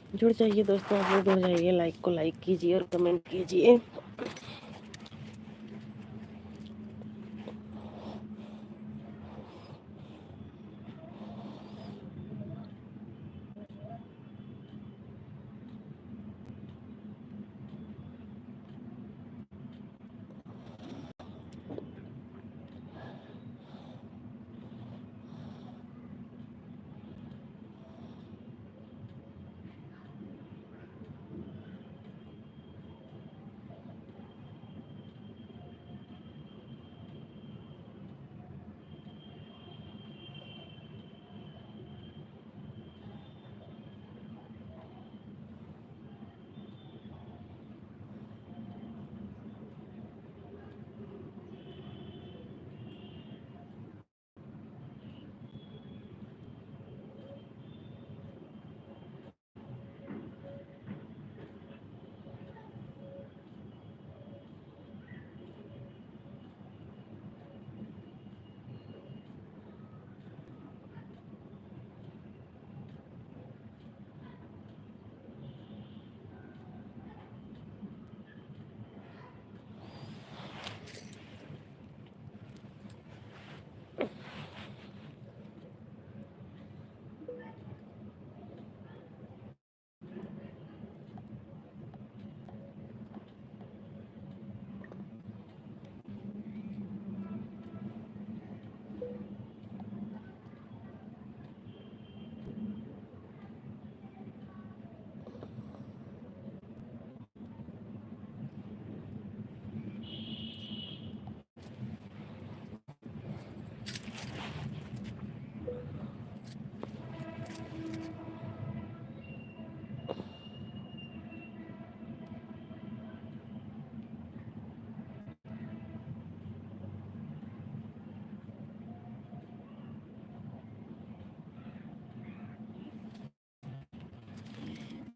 जुड़ जाइए दोस्तों, आप लोग जुड़ जाइए, लाइक को लाइक कीजिए और कमेंट कीजिए।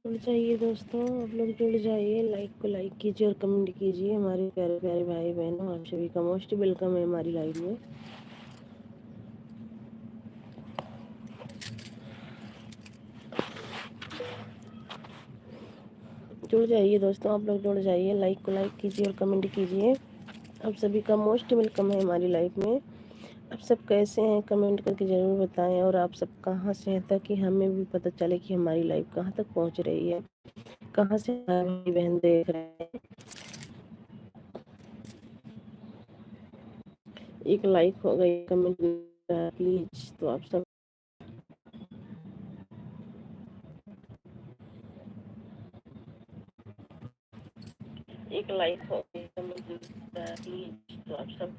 जुड़ जाइए दोस्तों, आप लोग जुड़ जाइए, लाइक को लाइक कीजिए और कमेंट कीजिए। हमारे प्यारे प्यारे भाई बहनों, आप सभी का मोस्ट वेलकम है हमारी लाइव में। जुड़ जाइए दोस्तों, आप लोग जुड़ जाइए, लाइक को लाइक कीजिए और कमेंट कीजिए। आप सभी का मोस्ट वेलकम है हमारी लाइव में। आप सब कैसे हैं, कमेंट करके ज़रूर बताएं। और आप सब कहाँ से हैं, ताकि हमें भी पता चले कि हमारी लाइव कहाँ तक पहुँच रही है, कहाँ से हमारे भाई बहन देख रहे हैं। एक लाइक हो गई, कमेंट प्लीज। तो आप सब एक लाइक हो गई, कमेंट प्लीज। तो आप सब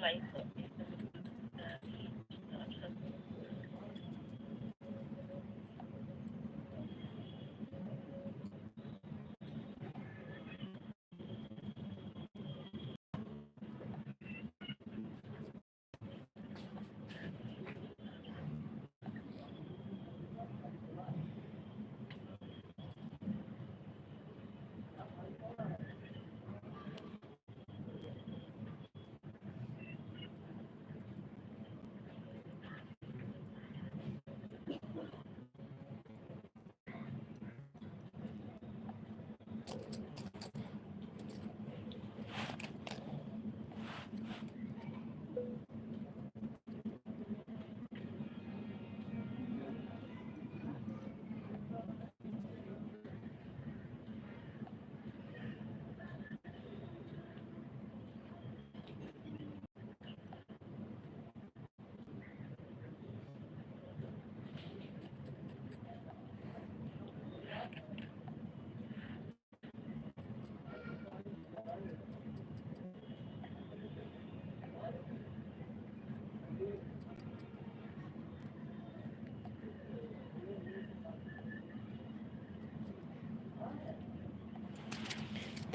लाइक हो गई, तो आप सब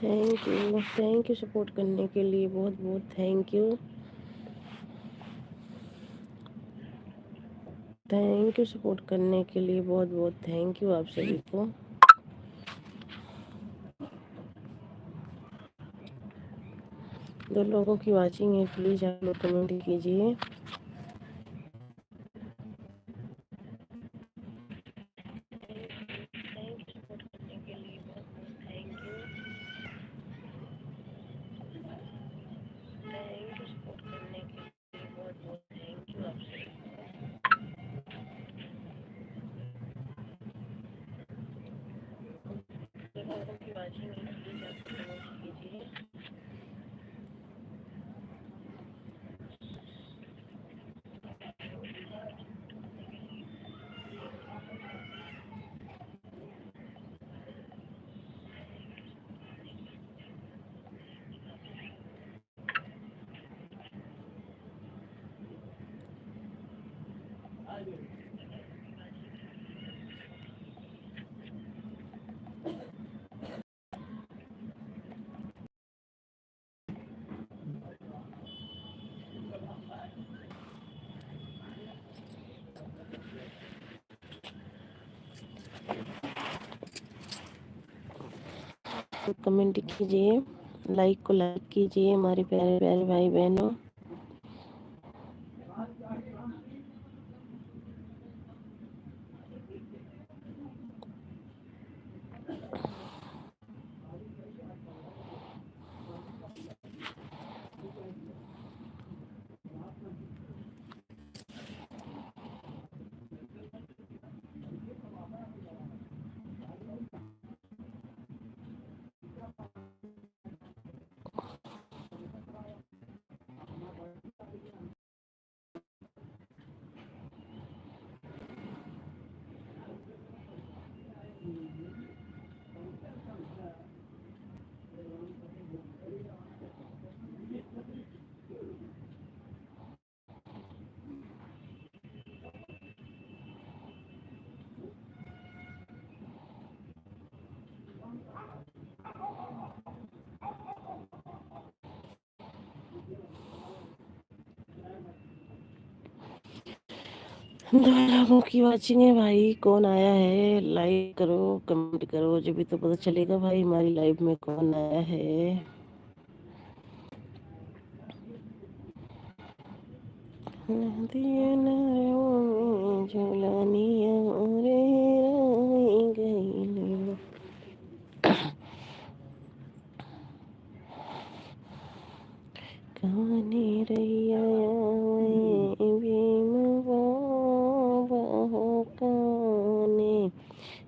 थैंक यू सपोर्ट करने के लिए, बहुत बहुत thank you. Thank you support करने के लिए, बहुत बहुत थैंक यू आप सभी को। दो लोगों की वाचिंग है, प्लीज आप लोग कमेंट कीजिए। कमेंट कीजिए, लाइक को लाइक कीजिए हमारे प्यारे प्यारे भाई बहनों। दो लोगों की वाचिंग है भाई, कौन आया है? लाइक करो, कमेंट करो, जब भी तो पता चलेगा भाई हमारी लाइव में कौन आया है। नदिया नारों में झूलनिया रे राई गइल। कवने रैया भीम बाबा हो, कवने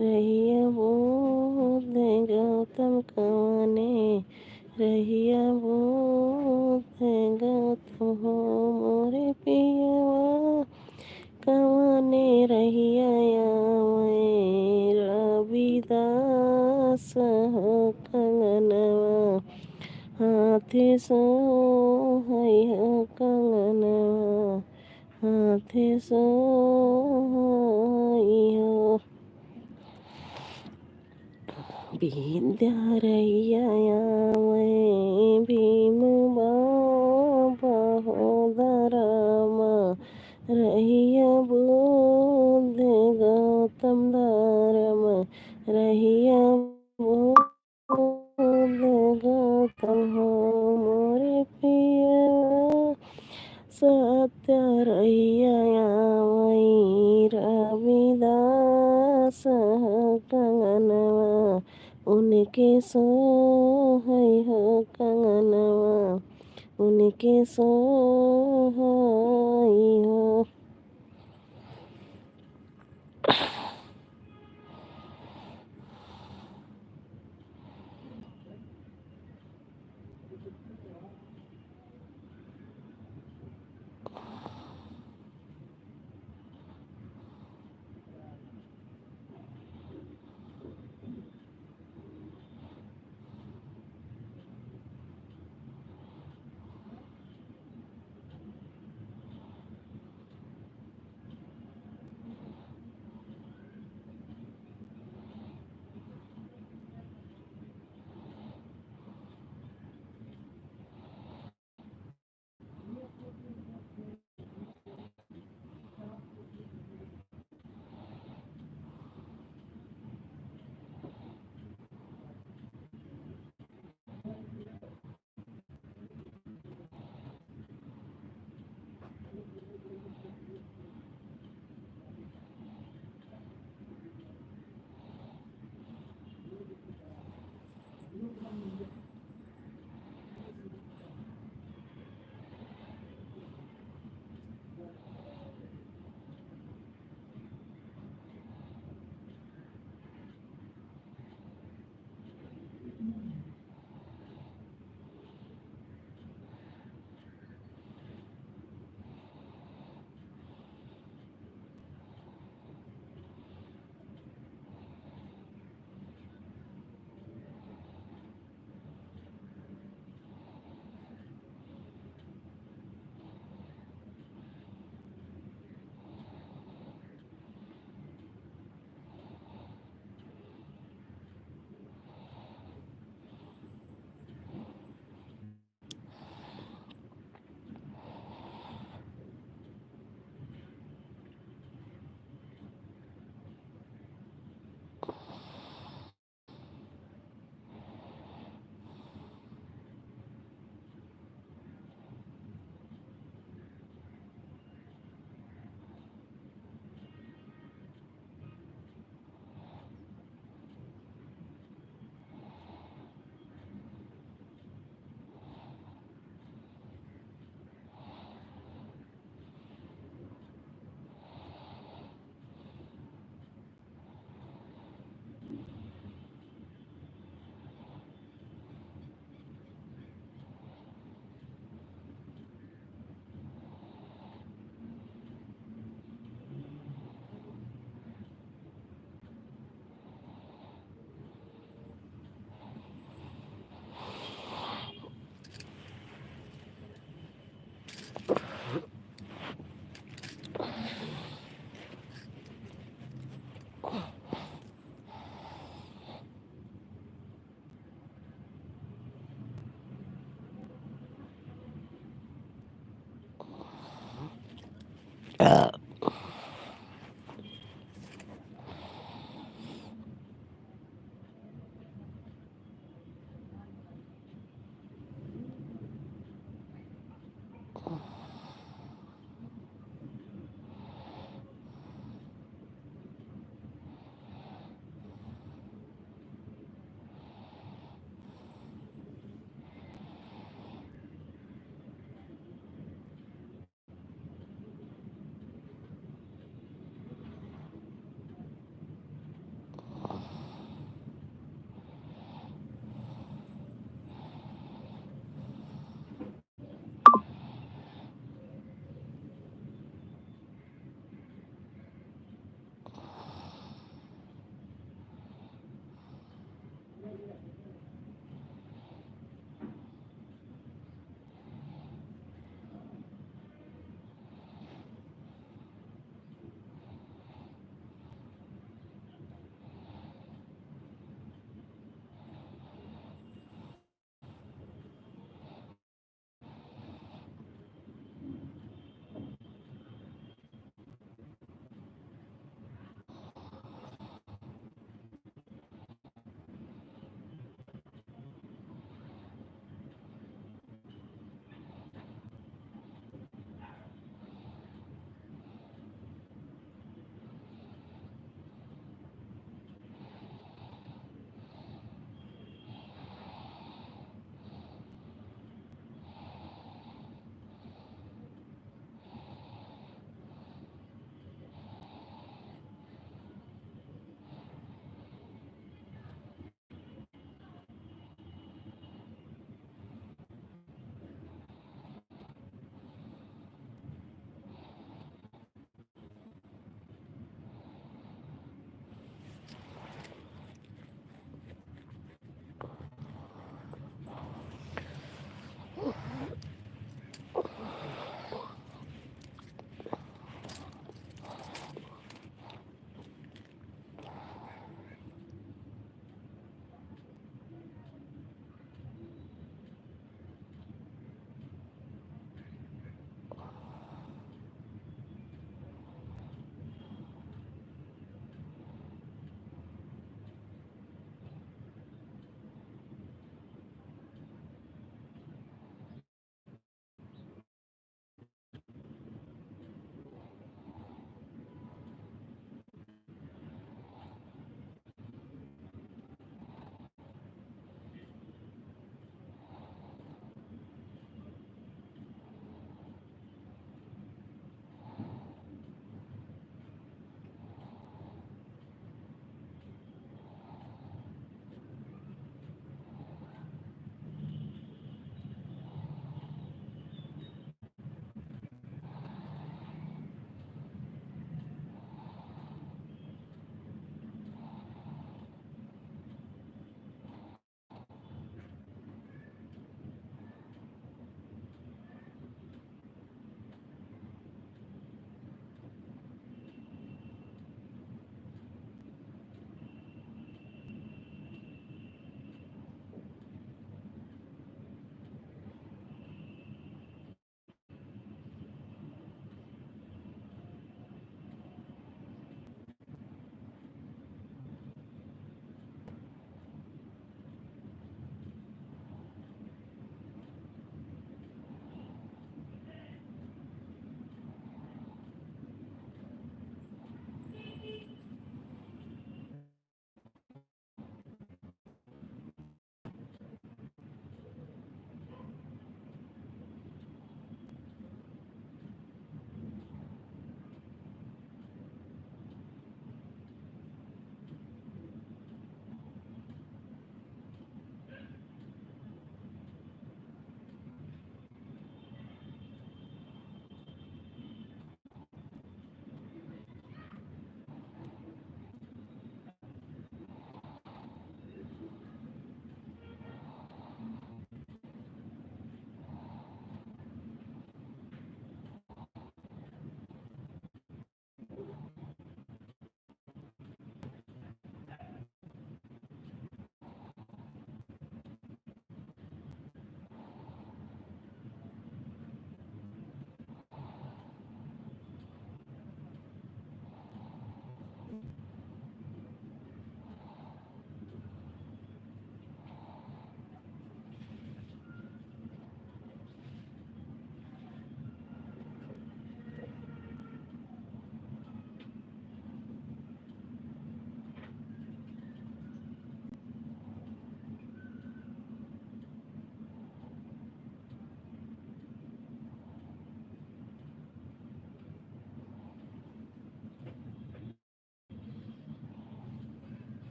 रैया बुद्ध गौतम, कवने रैया बुद्ध गौतम हो मोरे पियवा, कवने रहिया रविदास हो कंगनवा, हाथे सोहै हो कंगनवा, हाथे सोहै हो। विद्यारैया भीम बाबा हो धरमा, रहिया बुद्ध गौतम धर्म, रहिया बुद्ध गौतम हो मोरे पिया, सत्य रैया रविदास कंगनवा, उनके सोहै हो कंगनवा, उनके सोहै हो।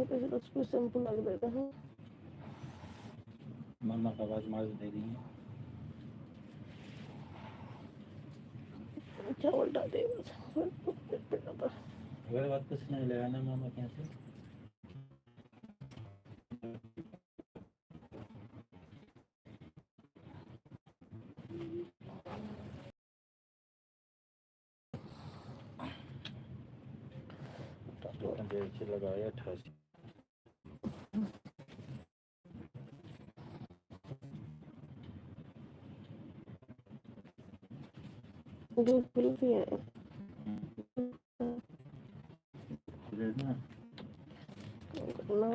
कैसे उस पर शैम्पू लग देता है। मम्मा का आवाज मार दे रही है। चावल डाल दे बस। अगर बात कुछ नहीं लगाना मामा क्या से कितना देर से लगाया 88। दूध पिलती है ना ना खुला